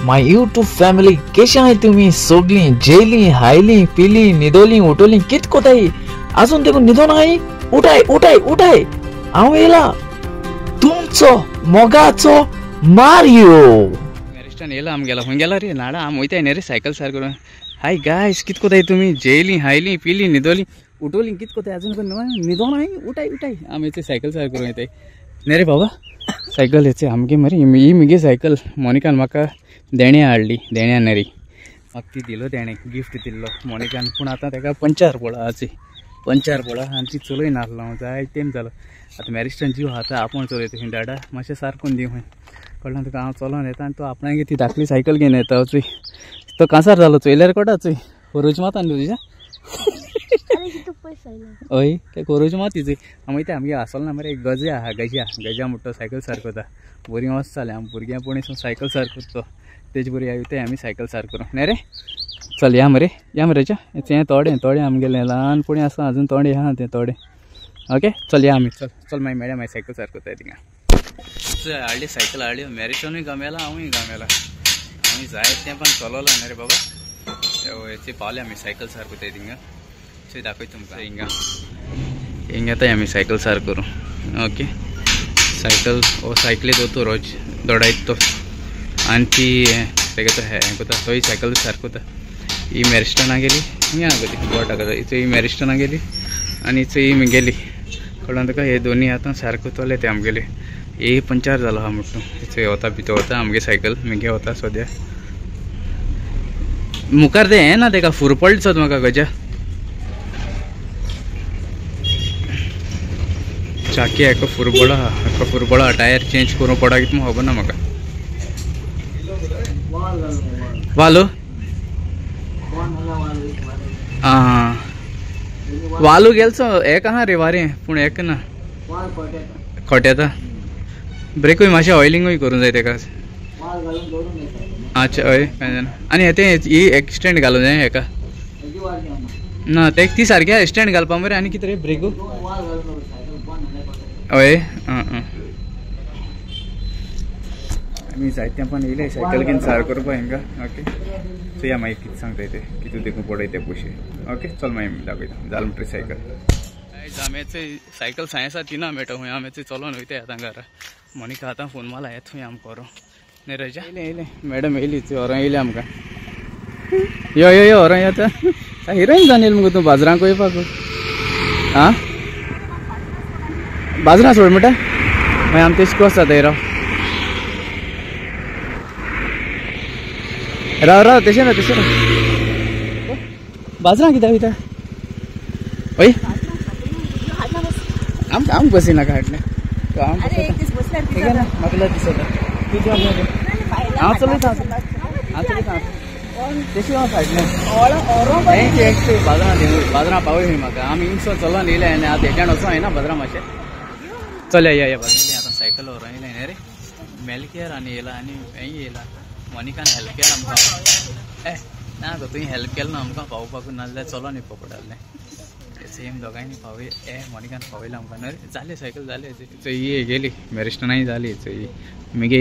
My YouTube family कशी आहे तुम्ही सगळी जेली हायली पिली निदोली उठवली कित कोताई अजून देखो निदो नाही उठाय उठाय उठाय हांव येला तुमचो मोगाचो मारियो मेरिस्टन येला आम गेला हुन गेला रे नाडा आम वयताय ने रे सायकल सार करून हाय गाइस कित कोताय तुम्ही जेली हायली पिली निदोली उठवली कित कोताय अजून पण निदो नाही उठाय उठाय आम येते सायकल सार करून येते ने रे बाबा सायकल येते आमगे मरे ही मिगे सायकल मोनिकान म्हाका देण्या हाडली देण्या नरी म्हाका ती दिलो तेणे गिफ्ट दिल्लो मोनिकान पूण आतां तेका पंचार पळा आनी ती चलय नासलो हांव जाय तेम जालो आतां मॅरिस्टन जीव आतां आपूण चलयता खंय डाडा मातशें सारकून दी खंय कळना तुका हांव चलोवन येता आनी तो आपणागे ती धाकली सायकल घेवन येता चुय तो कांसार जालो चोयल्यार कोटा चुय कोरोज मात आनी तुज्या हय ते कोरोज मात तिचुय हांव वयता आमगे आसलो ना मरे गजा आहा गजा म्हणटा सायकल सार कोता बरी वच जालें आम भुरग्यापणी सायकल सार करता तेजे बरी येता आमी सायकल सार करूं न्ही रे चल या मरे तें थोडें आमगेलें ल्हानपणी आसा अजून थोडें आहा तें थोडें ओके चल या आमी चल मागीर मेळया मागीर सायकल सार कोताय थिंगा हाडली सायकल हाडली मॅरिसोनूय गमेला हांवूय गमेला हांवूय जाय तें पण चलोला न्ही रे बाबा हेचे पावले आमी सायकल सार कोताय थिंगा थंय दाखय तुमकां हिंगा येताय आमी सायकल सार करूं ओके सायकल हो सायकली दोतो रोज दोडायत तो आनी ती तेका तो हें कोता थंय सायकल सार कोता ही मॅरिस्टना गेली हिंगा गो बोटा कोता ही मॅरिस्टना गेली आनी ही गेली कळना तुका हे दोनी आतां सार कोतले ते आमगेले हे पंचार जालो आहा म्हणटा थंय वता भितर वता आमगे सायकल मिगे वता सद्या मुखार तें हें ना तेका फूर पडलो सो म्हाका गजा चाकी हेका फुरबळा टायर चेंज करूं पडा कितें खबर ना म्हाका वालो आं वालू गेलचो एक आहा रे वारें पूण एक ना खोट्याता ब्रेकूय मातशें ऑयलिंगूय करूं जाय तेका अच्छा हय आनी तें ही एक्सटेंड घालूं जाय हेका ना ते ती सारकी एक्सटेंड घालपा मरे आनी कितें रे ब्रेकू हय आमी जायते पण येयले सायकल घेवन सार करपा हिंगा ओके चोया मागीर कितें सांगता ते कितू देखून पडय ते पयशे ओके चल मागीर दाखयता जाल म्हणटरी सायकल आमी सायकल सायन्सा तिना मेळटा खंय आमी चलोवन वयता आतां घरा मोनिका आतां फोन मारला येत खंय आमकां व्हरो न्ही रजा येयले मॅडम येयली व्हरों येयली आमकां यो व्हरों येता हिरोईन जावन येयली मुगो तूं बाजरांक वयपाक आं बाजरां सोड म्हणटा मागीर आमी तेश वचता थंय राव तशें ना बाजरां कित्याक वयता हय आमकां बसी नाका हाडलें म्हाका दिसता हांव चलयता तेशी हांव फाटलें बाजरां पावय खंय म्हाका आमी हिंगसो चलोवन येयले आनी आतां हेच्यान वचूं जायना बाजरां मातशें चल या बाजरां आतां सायकल व्हरों येयलें न्ही रे मेलकेर आनी येयला आनी हें येयला मोनिकान हेल्प केला आमकां ना गो तुवें हेल्प केलें ना आमकां पावपाकूय नाजाल्यार चलोन येवपा पडटालें सेम दोगांयनी पावय मोनिकान पावयलें आमकां न्ही जालें सायकल जालें चोय गेली मॅरिस्टनाय जाली चोय मगे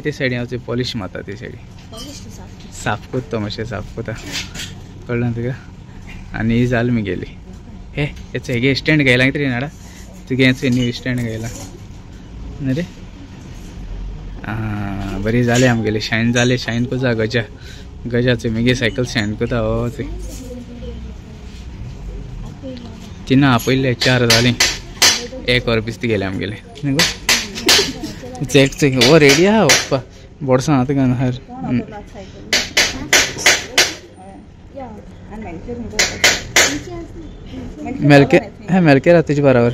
ते सायडीन हांव पॉलिश मारता ते सायडीन साफ कोत्ता मातशें साफ कोता कळना तुका आनी ही जाली मी गेली हेगे स्टँड घायला कितें नाडा तुगे न्यू स्टँड घायला न्ही रे आं बरी जालें आमगेली शायन जालें शायन कोता गजाचो मगे सायकल शायन कोता हो चोय तिना आपयले 4 जालीं 1 वर बिस्ती गेले आमगेले न्ही गो चॅक चोय हो रेडी आहा वचपा बोडसां आतां घालून हार मेलकेर आहा तुजे बराबर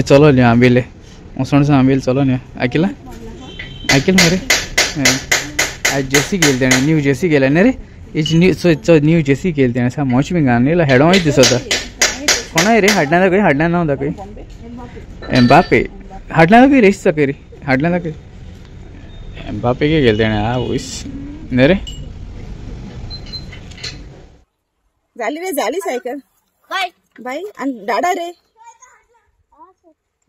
चलो न्ही आंबेले वसणसां आंबेले चलो न्ही आयकिला मरे आज जेसी गेली तेणें न्यू जेसी गेल्या न्ही रे न्यू जेसी गेली तेणें सा मोच बी घालून हेडो वयता दिसता कोणाय रे हाडना नांव दाखय एम्बापे हाडना दाखय रेस दाखय रे हाडना दाखय एम्बापेगे गेले तेणें आवयस न्ही रे जाली सायकल बाय आनी डाडा रे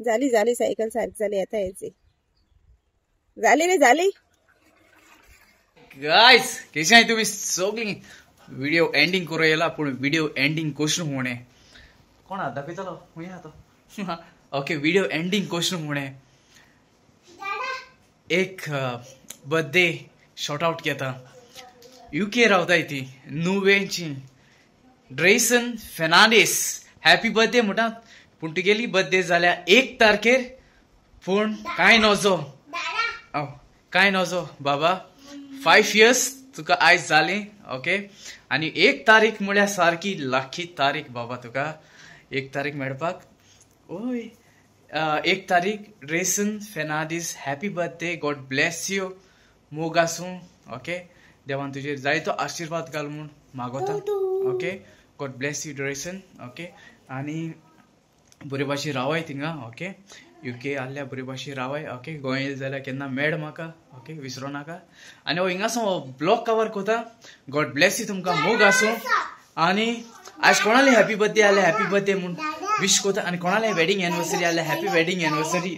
जाली सायकल सारकी जाली येता यायची झाली रे झाली. गाइस कशी आहे तुम्ही सगळी व्हिडिओ एंडिंग करू येला पण व्हिडिओ एंडिंग क्वेश्चन होणे कोण आता पे चलो मी आता ओके व्हिडिओ एंडिंग क्वेश्चन होणे एक बर्थडे शॉर्ट आउट केता यूके रावताय ती नुवेची ड्रेसन फेर्नांडीस हॅपी बर्थडे म्हणटा पूण तुगेली बर्थडे जाल्या 1 तारखेर पूण काय नजो बाबा 5 years तुका आयज जाली ओके आणि 1 तारीख म्हळ्यार सारकी लाखी तारीख बाबा तुका 1 तारीख मेळपाक ओय 1 तारीख Dreson Fernandes happy birthday God bless you मोग आसूं ओके देवान तुजेर जायतो आशीर्वाद घाल म्हूण मागोता okay God bless you Dreson okay आणि बरे भाशेन रावाय थिंगा ओके यूके आसल्या बरे भाशेन रावाय ओके गोंय येयले जाल्यार केन्ना मेळ म्हाका ओके विसरो नाका आनी हिंगासो ब्लॉग कवर कोता गॉड ब्लेस यू तुमकां मोग आसूं आनी आज कोणाले हॅपी बर्थडे आले हॅपी बर्थडे म्हूण विश कोता आनी कोणाले वेडिंग एनिवर्सरी आले हॅपी वेडिंग एनिवर्सरी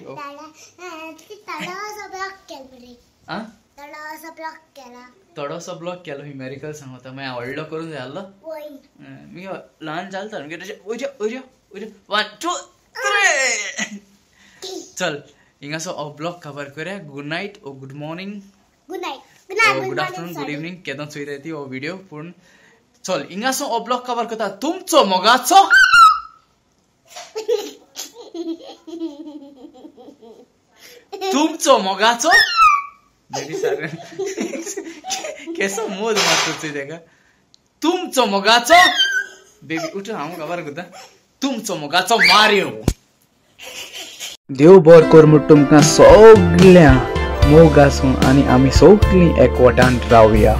थोडोसो ब्लॉग केलो ही मेरिकल सांगता मागीर व्हडलो करून जाय आसलो मी ल्हान जालता न्हू 1 2 3 चल हिंगासो हो ब्लॉग कवर करूया गुड नाईट ओ good morning good afternoon good evening केदोन चोयता ती हो व्हिडिओ पूण चल हिंगासो हो ब्लॉग कवर करता तुमचो मोगाचो बेबी सर केसो मोद मारतो तेका तुमचो मोगाचो बेबी उठ हांव कवर करता तुमचो मोगाचो मारियो देव बरें कर म्हूण तुमकां सगळ्या मोग आसूं आनी आमी सगळीं एकवटान रावया.